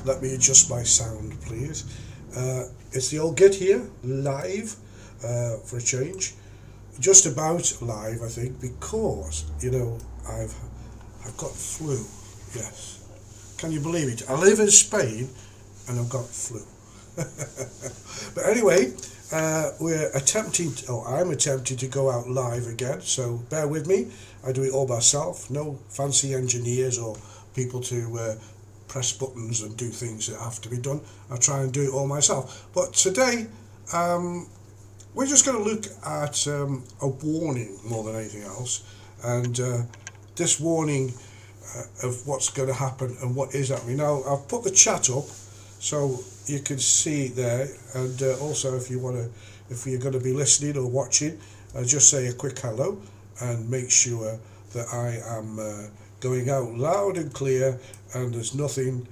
Let me adjust my sound, please. It's the old Get Here live for a change. Just about live, I think, because I've I've got flu. Yes, can you believe it? I live in Spain, and I've got flu. But anyway, I'm attempting to go out live again. So bear with me. I do it all myself. No fancy engineers or people to press buttons and do things that have to be done. I try and do it all myself. But today, we're just going to look at a warning more than anything else, and this warning of what's going to happen and what is happening. Now, I've put the chat up so you can see there, and also if you're going to be listening or watching, just say a quick hello and make sure that I am going out loud and clear, and there's nothing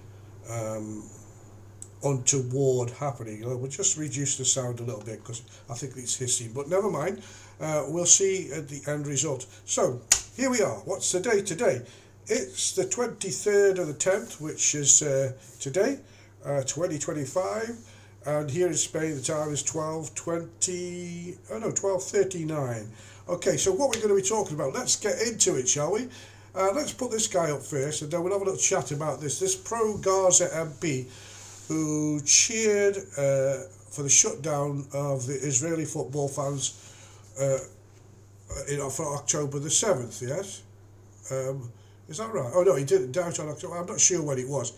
untoward happening. We'll just reduce the sound a little bit because I think it's hissing, but never mind. We'll see at the end result. So here we are. What's the date today? It's the 23rd of the 10th, which is today, 2025, and here in Spain the time is 12:39. Okay, so what we're going to be talking about, let's get into it, shall we? Let's put this guy up first, and then we'll have a little chat about this pro-Gaza MP who cheered for the shutdown of the Israeli football fans for October the 7th, yes? Is that right? Oh no, he did it down on October. I'm not sure when it was.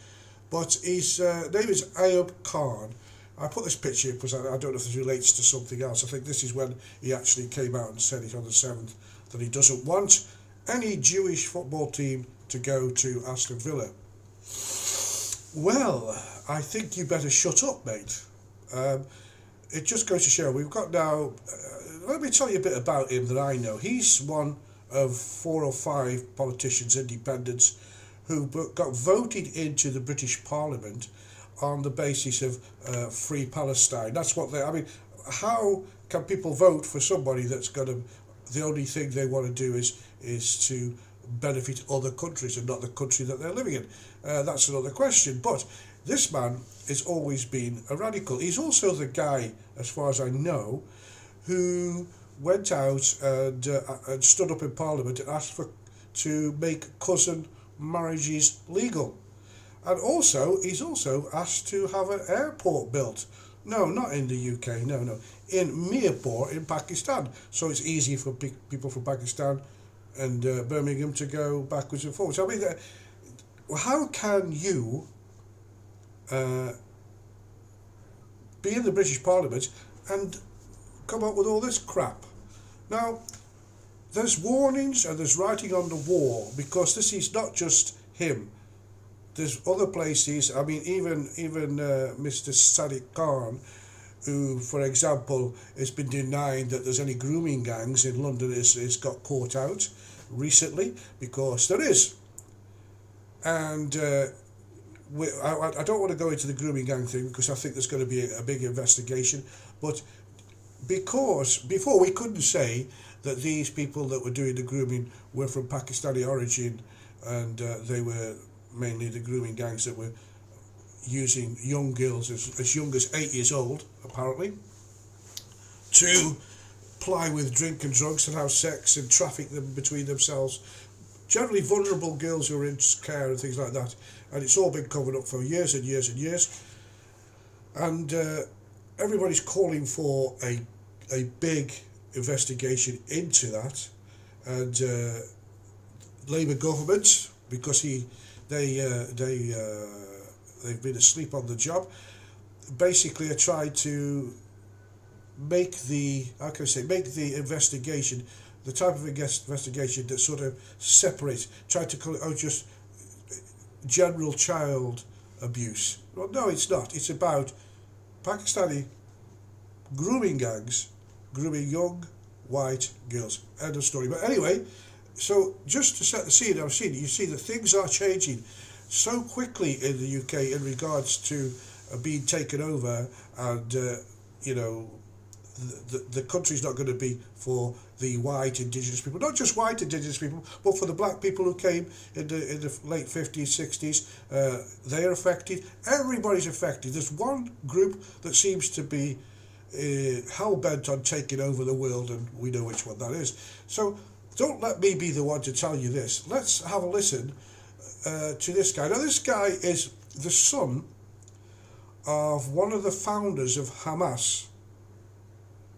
But his name is Ayub Khan. I put this picture because I don't know if this relates to something else. I think this is when he actually came out and said it on the 7th that he doesn't want any Jewish football team to go to Aston Villa. Well, I think you better shut up, mate. It just goes to show we've got now. Let me tell you a bit about him that I know. He's one of 4 or 5 politicians, independents, who got voted into the British Parliament on the basis of free Palestine. That's what I mean, how can people vote for somebody that's going to, the only thing they want to do is to benefit other countries and not the country that they're living in? That's another question. But this man has always been a radical. He's also the guy, as far as I know, who went out and stood up in Parliament and asked to make cousin marriages legal. And also, he's also asked to have an airport built. No, not in the UK, no. In Mirpur in Pakistan. So it's easy for people from Pakistan and Birmingham to go backwards and forwards. I mean, how can you be in the British Parliament and come up with all this crap? Now, there's warnings and there's writing on the wall, because this is not just him. There's other places. I mean, even Mr. Sadiq Khan, who, for example, has been denying that there's any grooming gangs in London, has got caught out recently, because there is. And I don't want to go into the grooming gang thing because I think there's going to be a big investigation. But because before we couldn't say that these people that were doing the grooming were from Pakistani origin, and they were mainly the grooming gangs that were using young girls as young as 8 years old, apparently, to ply with drink and drugs and have sex and traffic them between themselves. Generally vulnerable girls who are in care and things like that. And it's all been covered up for years and years and years. And everybody's calling for a big investigation into that. And Labour government, because they've been asleep on the job, basically are trying to make the investigation the type of investigation that sort of separates, try to call it just general child abuse. Well, no, it's not. It's about Pakistani grooming gangs grooming young white girls. End of story. But anyway, so just to set the scene, you see that things are changing so quickly in the UK in regards to being taken over and the country's not going to be for the white indigenous people, not just white indigenous people, but for the black people who came in the late 50s, 60s. They're affected. Everybody's affected. There's one group that seems to be hell-bent on taking over the world, and we know which one that is. So don't let me be the one to tell you this. Let's have a listen to this guy. Now, this guy is the son of one of the founders of Hamas.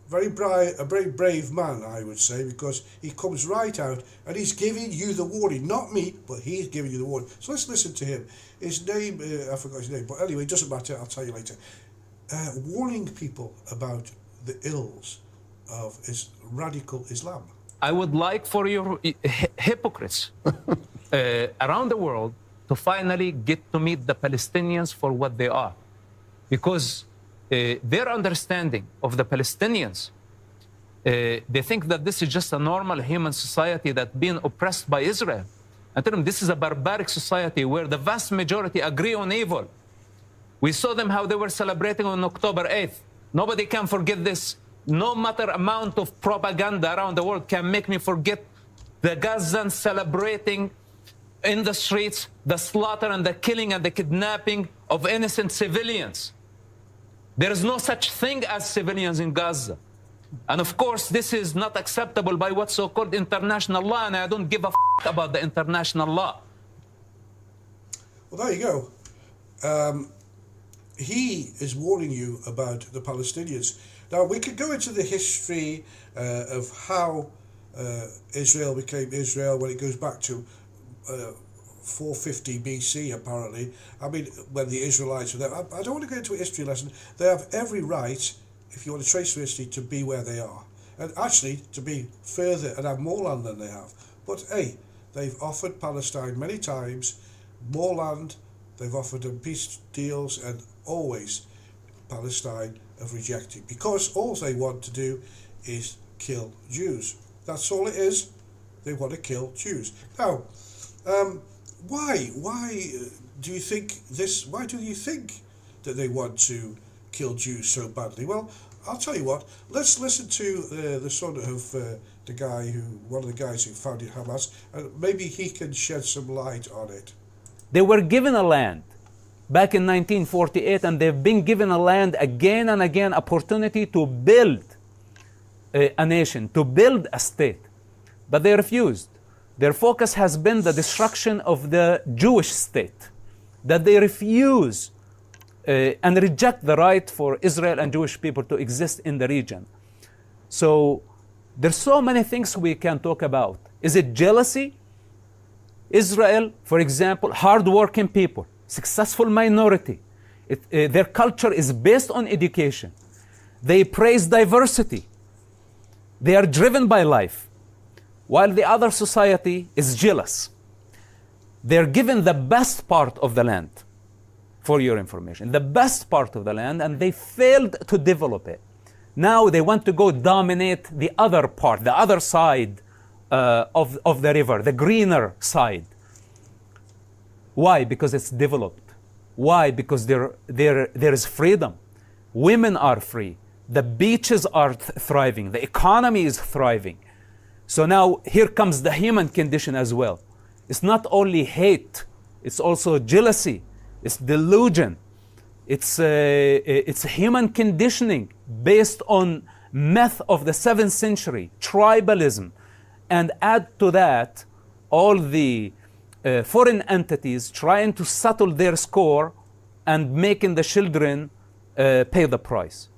A very brave man, I would say, because he comes right out and he's giving you the warning. Not me, but he's giving you the warning. So let's listen to him. His name, I forgot his name, but anyway, it doesn't matter, I'll tell you later. Warning people about the ills of radical Islam. I would like for your hypocrites around the world to finally get to meet the Palestinians for what they are. Because their understanding of the Palestinians, they think that this is just a normal human society that's being oppressed by Israel. I tell them this is a barbaric society where the vast majority agree on evil. We saw them how they were celebrating on October 8th. Nobody can forget this. No matter amount of propaganda around the world can make me forget the Gazans celebrating in the streets the slaughter and the killing and the kidnapping of innocent civilians. There is no such thing as civilians in Gaza. And of course, this is not acceptable by what's so-called international law, and I don't give a about the international law. Well, there you go. He is warning you about the Palestinians. Now, we could go into the history of how Israel became Israel when it goes back to 450 BC, apparently. I mean, when the Israelites were there. I don't want to go into a history lesson. They have every right, if you want to trace history, to be where they are. And actually, to be further and have more land than they have. But, hey, they've offered Palestine many times more land. They've offered them peace deals, and always Palestine have rejected. Because all they want to do is kill Jews. That's all it is. They want to kill Jews. Now, why do you think this? Why do you think that they want to kill Jews so badly? Well, I'll tell you what. Let's listen to the son of one of the guys who founded Hamas, and maybe he can shed some light on it. They were given a land back in 1948, and they've been given a land again and again, opportunity to build a nation, to build a state, but they refused. Their focus has been the destruction of the Jewish state, that they refuse and reject the right for Israel and Jewish people to exist in the region. So there's so many things we can talk about. Is it jealousy? Israel, for example, hardworking people, successful minority. Their culture is based on education. They praise diversity. They are driven by life. While the other society is jealous. They're given the best part of the land, for your information, the best part of the land, and they failed to develop it. Now they want to go dominate the other part, the other side of the river, the greener side. Why? Because it's developed. Why? Because there is freedom. Women are free. The beaches are thriving. The economy is thriving. So now here comes the human condition as well. It's not only hate, it's also jealousy, it's delusion, it's human conditioning based on myth of the 7th century, tribalism, and add to that all the foreign entities trying to settle their score and making the children pay the price.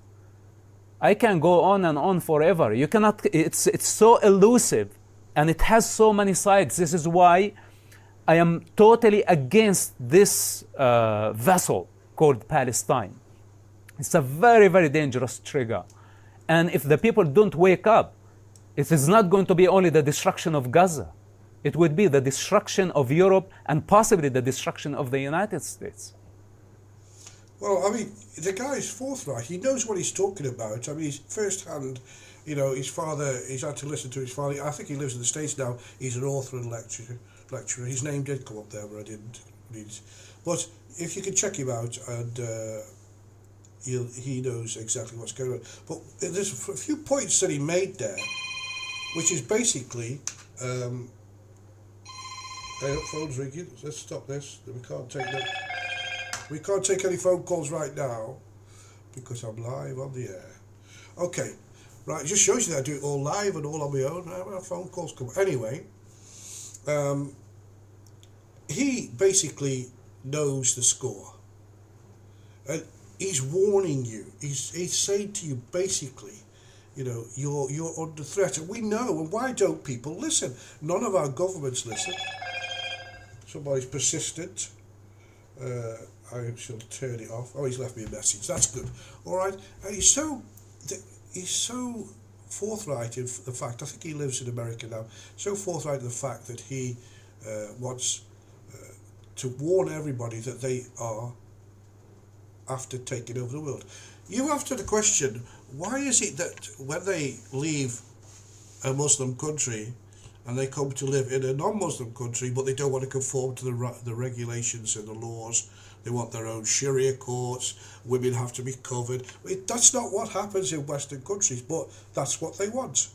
I can go on and on forever. You cannot, it's so elusive and it has so many sides. This is why I am totally against this vessel called Palestine. It's a very, very dangerous trigger. And if the people don't wake up, it is not going to be only the destruction of Gaza. It would be the destruction of Europe and possibly the destruction of the United States. Well, I mean, the guy's forthright. He knows what he's talking about. I mean, he's first-hand, his father, he's had to listen to his father. I think he lives in the States now. He's an author and lecturer. His name did come up there, but I didn't read it. But if you can check him out, and he knows exactly what's going on. But there's a few points that he made there, which is basically, phone's ringing. Let's stop this. We can't take any phone calls right now because I'm live on the air. Okay, right. It just shows you that I do it all live and all on my own. I have phone calls come. Anyway, he basically knows the score, and he's warning you. He's saying to you basically, you know, you're under threat, and we know. And why don't people listen? None of our governments listen. Somebody's persistent. I shall turn it off. Oh, he's left me a message. That's good. All right. And he's so forthright in the fact. I think he lives in America now. So forthright in the fact that he wants to warn everybody that they are after taking over the world. You asked the question: why is it that when they leave a Muslim country and they come to live in a non-Muslim country, but they don't want to conform to the regulations and the laws? They want their own Sharia courts. Women have to be covered. That's not what happens in Western countries, but that's what they want.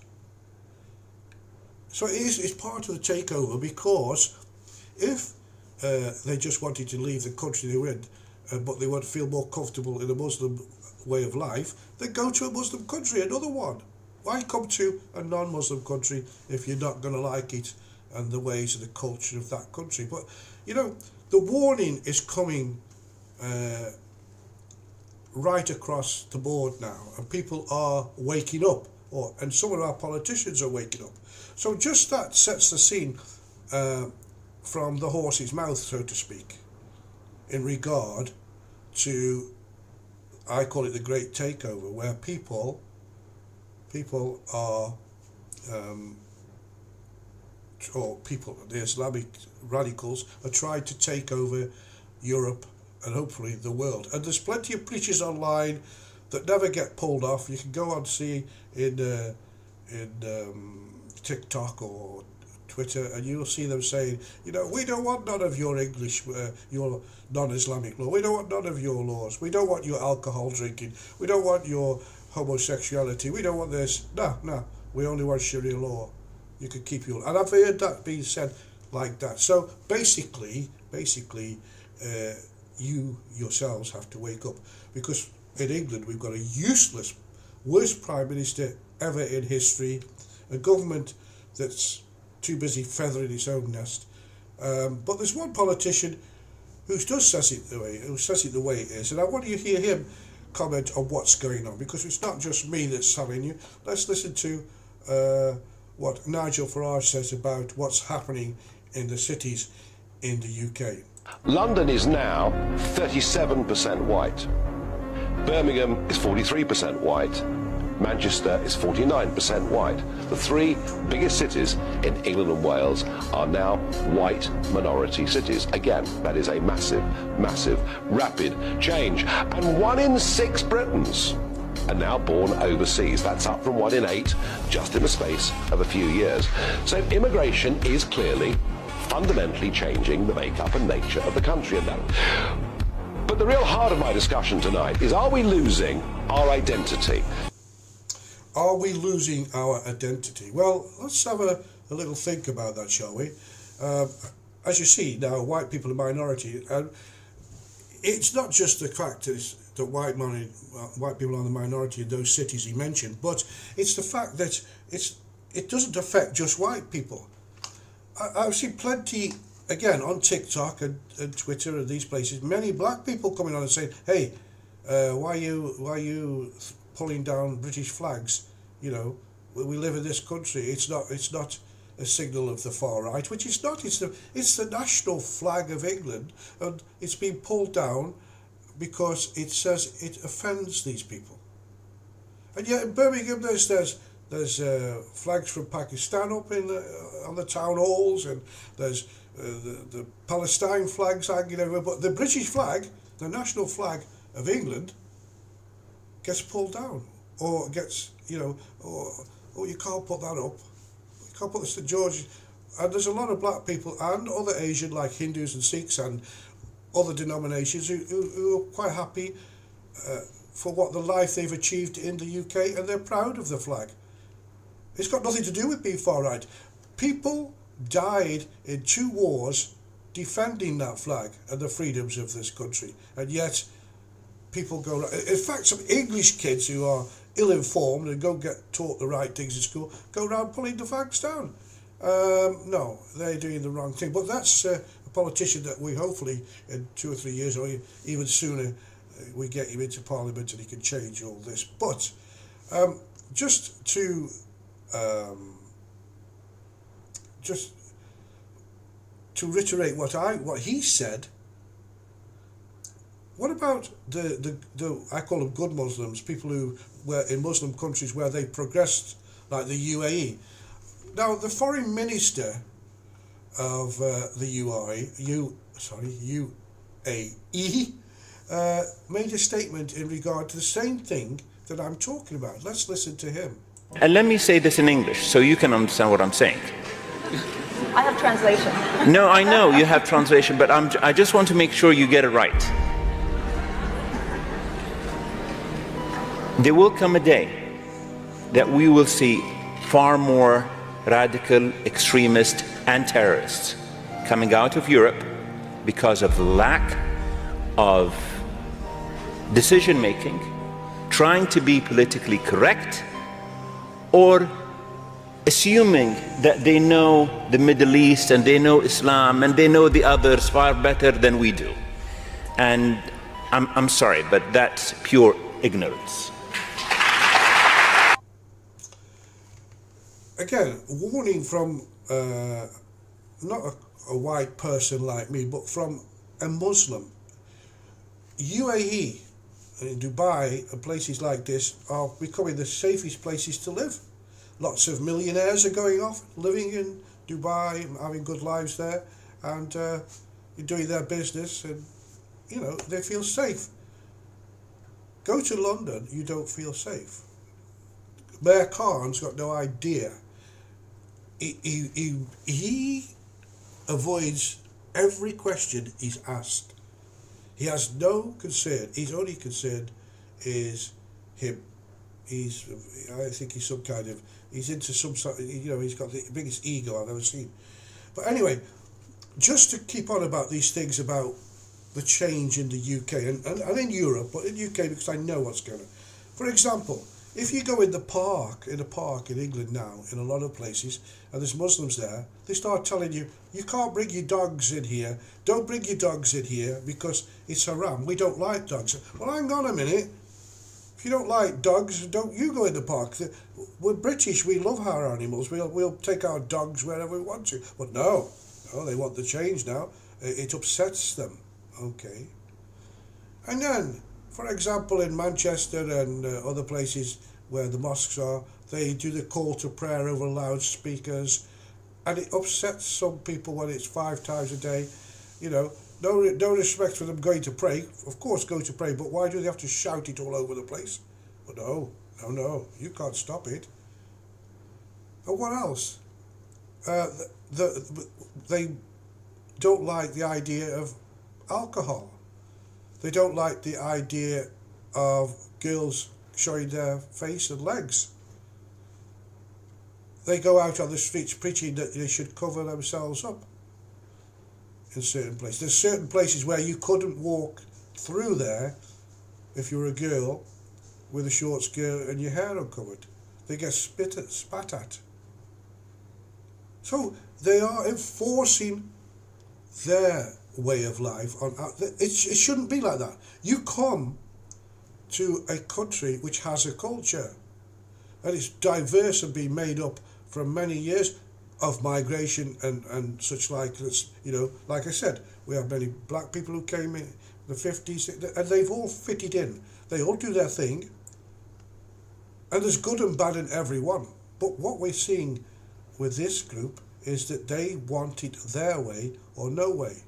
So it's part of the takeover, because if they just wanted to leave the country they were in, but they want to feel more comfortable in a Muslim way of life, then go to a Muslim country, another one. Why come to a non-Muslim country if you're not going to like it and the ways and the culture of that country? But, you know, the warning is coming right across the board now, and people are waking up, and some of our politicians are waking up. So just that sets the scene from the horse's mouth, so to speak, in regard to, I call it the Great Takeover, where people are, the Islamic radicals are trying to take over Europe and hopefully the world. And there's plenty of preachers online that never get pulled off. You can go on see in TikTok or Twitter, and you'll see them saying, you know, we don't want none of your English, your non-Islamic law. We don't want none of your laws. We don't want your alcohol drinking. We don't want your homosexuality. We don't want this. No. We only want Sharia law. You can keep your... And I've heard that being said like that. So basically, you yourselves have to wake up, because in England we've got a useless, worst Prime Minister ever in history, a government that's too busy feathering its own nest. But there's one politician who says it the way it is, and I want you to hear him comment on what's going on, because it's not just me that's telling you. Let's listen to what Nigel Farage says about what's happening in the cities in the UK. London is now 37% white. Birmingham is 43% white. Manchester is 49% white. The three biggest cities in England and Wales are now white minority cities. Again, that is a massive, rapid change. And 1 in 6 Britons are now born overseas. That's up from 1 in 8 just in the space of a few years. So immigration is clearly fundamentally changing the makeup and nature of the country. And that. But the real heart of my discussion tonight is, are we losing our identity? Are we losing our identity? Well, let's have a little think about that, shall we? As you see now, white people are a minority, and it's not just the fact that white people are the minority in those cities he mentioned, but it's the fact that it doesn't affect just white people. I've seen plenty, again, on TikTok and Twitter and these places, many black people coming on and saying, hey, why are you pulling down British flags? You know, we live in this country. It's not a signal of the far right, which it's not. It's the national flag of England, and it's been pulled down because it says it offends these people. And yet in Birmingham there's flags from Pakistan up on the town halls, and there's the Palestine flags hanging everywhere. But the British flag, the national flag of England, gets pulled down, or gets, you know, or you can't put that up. You can't put the St George. And there's a lot of black people and other Asian, like Hindus and Sikhs and other denominations, who are quite happy for what the life they've achieved in the UK, and they're proud of the flag. It's got nothing to do with being far right. People died in 2 wars defending that flag and the freedoms of this country, and yet people go. In fact, some English kids who are ill-informed and don't get taught the right things in school go around pulling the flags down. No, they're doing the wrong thing. But that's a politician that we hopefully in 2 or 3 years or even sooner we get him into Parliament and he can change all this. But just to reiterate what he said. What about the I call them good Muslims, people who were in Muslim countries where they progressed, like the UAE. Now, the foreign minister of the UAE made a statement in regard to the same thing that I'm talking about. Let's listen to him. And let me say this in English so you can understand what I'm saying. I have translation. No, I know you have translation, but I just want to make sure you get it right. There will come a day that we will see far more radical extremists and terrorists coming out of Europe because of the lack of decision making, trying to be politically correct, or assuming that they know the Middle East and they know Islam and they know the others far better than we do. And I'm sorry, but that's pure ignorance. Again, warning from not a white person like me, but from a Muslim. UAE and Dubai and places like this are becoming the safest places to live. Lots of millionaires are going off, living in Dubai, having good lives there, and doing their business, and they feel safe. Go to London, you don't feel safe. Mayor Khan's got no idea. He avoids every question he's asked. He has no concern. His only concern is him. I think he's some kind of, he's into some sort of, he's got the biggest ego I've ever seen. But anyway, just to keep on about these things about the change in the UK and in Europe, but in the UK because I know what's going on. For example, if you go in a park in England now, in a lot of places, and there's Muslims there, they start telling you, you can't bring your dogs in here, don't bring your dogs in here because it's haram, we don't like dogs. Well, hang on a minute, if you don't like dogs, don't you go in the park. We're British, we love our animals, we'll take our dogs wherever we want to. But no, they want the change now, it upsets them, okay. And then, for example, in Manchester and other places where the mosques are, they do the call to prayer over loudspeakers, and it upsets some people when it's 5 times a day. No respect for them going to pray. Of course, go to pray, but why do they have to shout it all over the place? But no, you can't stop it. And what else? They don't like the idea of alcohol. They don't like the idea of girls showing their face and legs. They go out on the streets preaching that they should cover themselves up in certain places. There's certain places where you couldn't walk through there if you were a girl with a short skirt and your hair uncovered. They get spat at. So they are enforcing their way of life on. It shouldn't be like that. You come to a country which has a culture, and it's diverse and been made up from many years of migration and such like. Like I said, we have many black people who came in the 50s, and they've all fitted in. They all do their thing, and there's good and bad in every one. But what we're seeing with this group is that they want it their way or no way.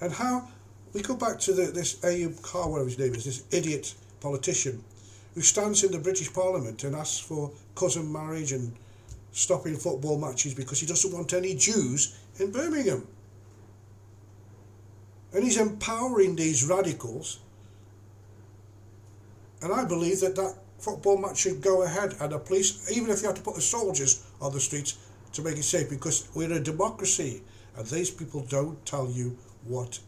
And how we go back to this Ayub Khan, whatever his name is, this idiot politician who stands in the British Parliament and asks for cousin marriage and stopping football matches because he doesn't want any Jews in Birmingham. And he's empowering these radicals And I believe that that football match should go ahead, and the police, even if you have to put the soldiers on the streets to make it safe, because we're a democracy and these people don't tell you what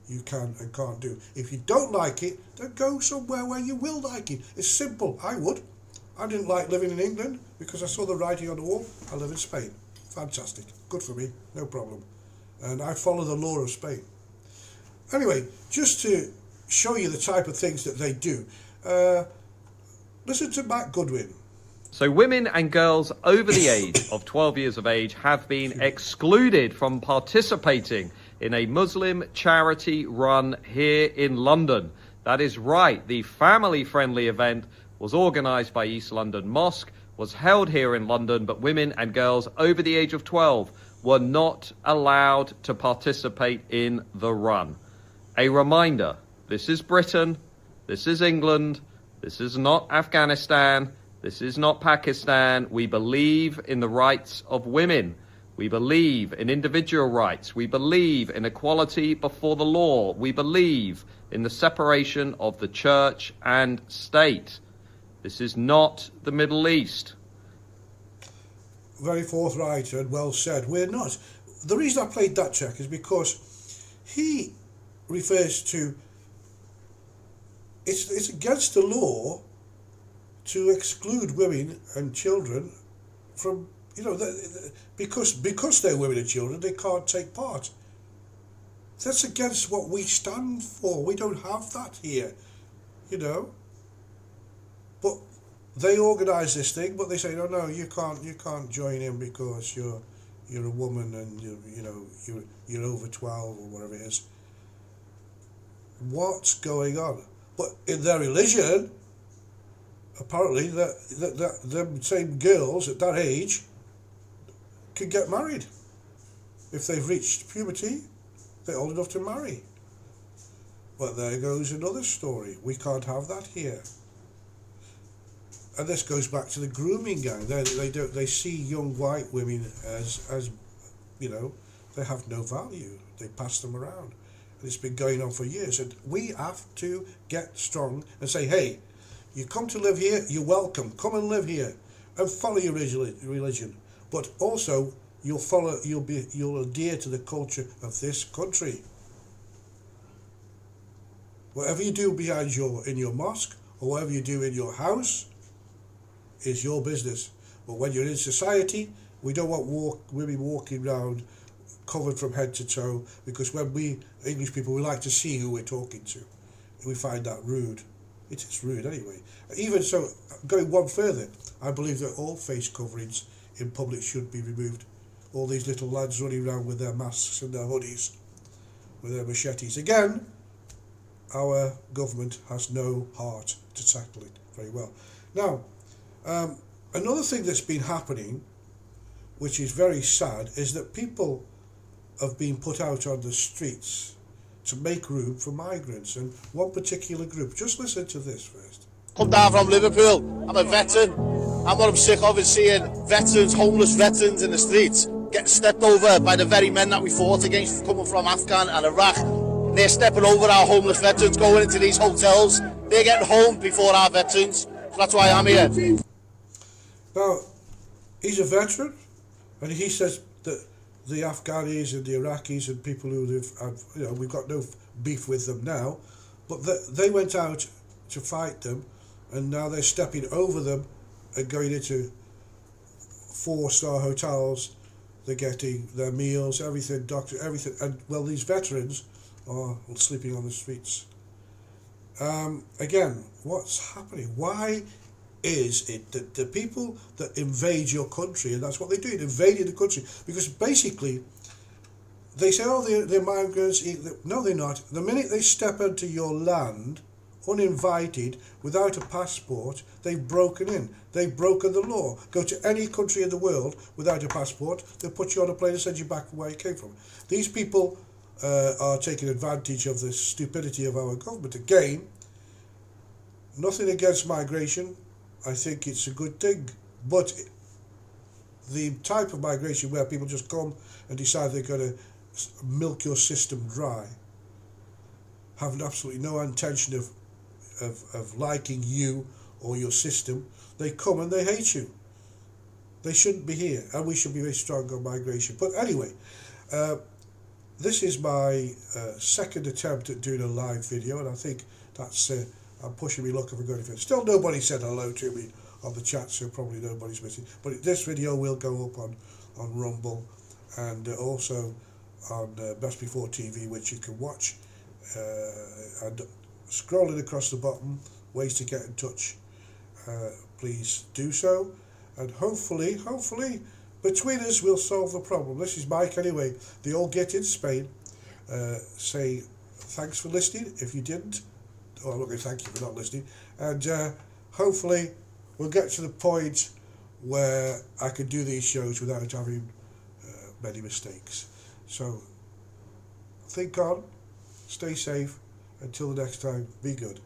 you can and can't do. If you don't like it, then go somewhere where you will like it. It's simple. I would. I didn't like living in England because I saw the writing on the wall. I live in Spain. Fantastic. Good for me. No problem. And I follow the law of Spain. Anyway, just to show you the type of things that they do, listen to Matt Goodwin. So women and girls over the age of 12 years of age have been excluded from participating in a Muslim charity run here in London. That is right. The family-friendly event was organised by East London Mosque, was held here in London, but women and girls over the age of 12 were not allowed to participate in the run. A reminder, this is Britain, this is England, this is not Afghanistan, this is not Pakistan. We believe in the rights of women. We believe in individual rights. We believe in equality before the law. We believe in the separation of the church and state. This is not the Middle East. Very forthright and well said. We're not. The reason I played that check is because he refers to it's against the law to exclude women and children from, because they're women and children, they can't take part. That's against what we stand for. We don't have that here, But they organise this thing, but they say, no, you can't join in because you're a woman and you're over 12 or whatever it is. What's going on? But in their religion, apparently that them same girls at that age can get married. If they've reached puberty, they're old enough to marry. But there goes another story. We can't have that here. And this goes back to the grooming gang. They see young white women as they have no value. They pass them around. And it's been going on for years. And we have to get strong and say, hey, you come to live here, you're welcome. Come and live here and follow your religion. But also you'll adhere to the culture of this country. Whatever you do in your mosque or whatever you do in your house is your business. But when you're in society, we don't want women walking around covered from head to toe, because when we English people, we like to see who we're talking to. We find that rude. It is rude anyway. Even so, going one further, I believe that all face coverings in public should be removed. All these little lads running around with their masks and their hoodies, with their machetes. Again, our government has no heart to tackle it very well. Now, another thing that's been happening, which is very sad, is that people have been put out on the streets to make room for migrants, and one particular group. Just listen to this first. Come down from Liverpool. I'm a veteran, and what I'm sick of is seeing homeless veterans in the streets getting stepped over by the very men that we fought against coming from Afghan and Iraq. They're stepping over our homeless veterans, going into these hotels. They're getting home before our veterans. So that's why I'm here. Now, he's a veteran, and he says that the Afghanis and the Iraqis and people who live, we've got no beef with them now, but they went out to fight them, and now they're stepping over them and going into 4-star hotels. They're getting their meals, everything, doctor, everything, and well, these veterans are sleeping on the streets. Again, what's happening? Why is it that the people that invade your country, and that's what they do, invading the country, because basically they say, oh, they're migrants. No, they're not. The minute they step into your land uninvited, without a passport, they've broken in. They've broken the law. Go to any country in the world without a passport, they'll put you on a plane and send you back where you came from. These people are taking advantage of the stupidity of our government. Again, nothing against migration. I think it's a good thing, but the type of migration where people just come and decide they're going to milk your system dry, have absolutely no intention of of liking you or your system, they come and they hate you. They shouldn't be here, and we should be very strong on migration. But anyway, this is my second attempt at doing a live video, and I think that's I'm pushing me luck if I'm going to. Still, nobody said hello to me on the chat, so probably nobody's missing. But this video will go up on Rumble and also on Best Before TV, which you can watch. And scrolling across the bottom, ways to get in touch. Please do so, and hopefully, between us we'll solve the problem. This is Mike anyway. The All Get in Spain. Say thanks for listening. If you didn't, I'm not going to thank you for not listening. And hopefully we'll get to the point where I can do these shows without having many mistakes. So think on, stay safe. Until the next time, be good.